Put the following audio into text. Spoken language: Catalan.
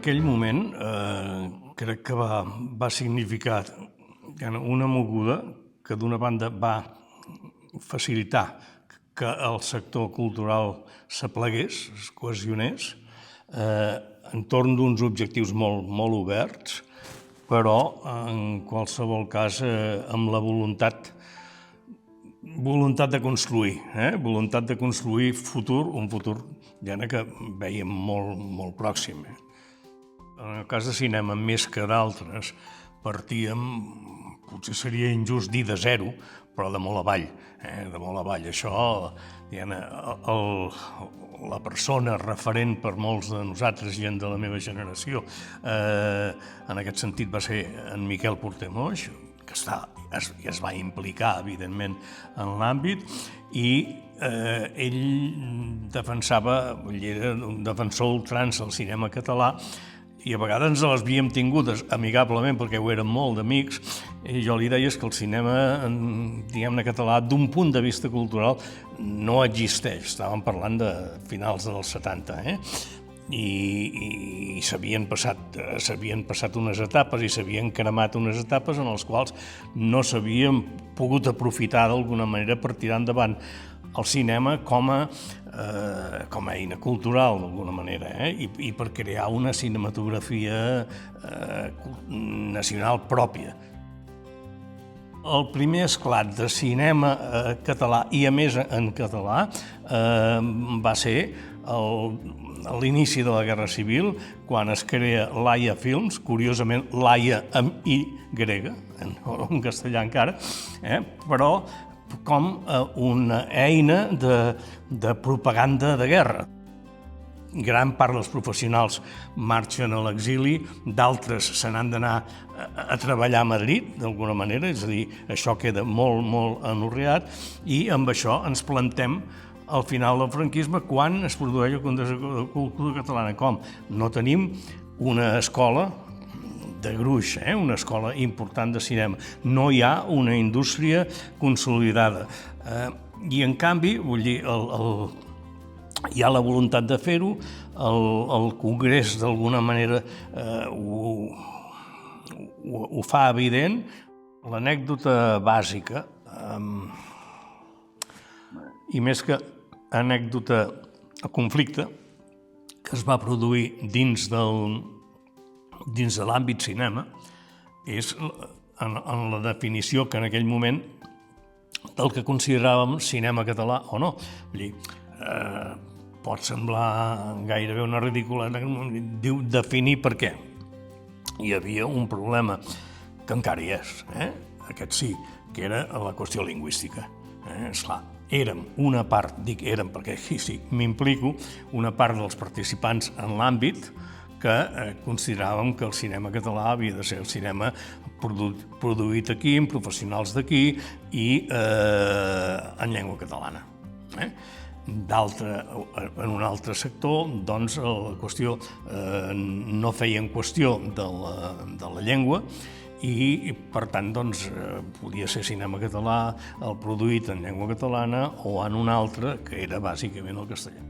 aquell moment crec que va significar una moguda que d'una banda va facilitar que el sector cultural s'aplegués, es cohesionés, entorn d'uns objectius molt oberts, però en qualsevol cas amb la voluntat de construir, voluntat de construir futur, un futur que veiem molt pròxim. En el cas de cinema, més que d'altres, partíem, potser seria injust dir de zero, però de molt avall, de molt avall. Això, la persona referent per molts de nosaltres, gent de la meva generació, en aquest sentit va ser en Miquel Portamoix, que es va implicar, evidentment, en l'àmbit, i ell defensava, era un defensor ultrança del cinema català, i a vegades ens les havíem tingudes amigablement perquè ho érem molt d'amics, i jo li deia que el cinema, diguem-ne, català, d'un punt de vista cultural, no existeix. Estàvem parlant de finals dels 70, i s'havien passat unes etapes i s'havien cremat unes etapes en les quals no s'havien pogut aprofitar d'alguna manera per tirar endavant el cinema com a eina cultural, d'alguna manera, i per crear una cinematografia nacional pròpia. El primer esclat de cinema català, i a més en català, va ser a l'inici de la Guerra Civil, quan es crea Laia Films, curiosament Laia amb I grega, en castellà encara, però com una eina de propaganda de guerra. Gran part dels professionals marxen a l'exili, d'altres se n'han d'anar a treballar a Madrid, d'alguna manera, és a dir, això queda molt anorreat, i amb això ens plantem al final del franquisme quan es produeix la cultura catalana. Com? No tenim una escola de gruix, una escola important de cinema. No hi ha una indústria consolidada. I, en canvi, vull dir, hi ha la voluntat de fer-ho, el Congrés, d'alguna manera, ho fa evident. L'anècdota bàsica, i més que anècdota a conflicte, que es va produir dins de l'àmbit cinema, és en la definició que en aquell moment del que consideràvem cinema català o no. Vull dir, pot semblar gairebé una ridícula, diu definir per què. Hi havia un problema, que encara hi és, aquest sí, que era la qüestió lingüística. Esclar, érem una part, dic érem perquè aquí sí, m'implico, una part dels participants en l'àmbit que consideràvem que el cinema català havia de ser el cinema produït aquí, amb professionals d'aquí i en llengua catalana. En un altre sector, doncs, la qüestió no feien qüestió de la llengua i, per tant, doncs, podia ser cinema català, el produït en llengua catalana o en un altre, que era bàsicament el castellà.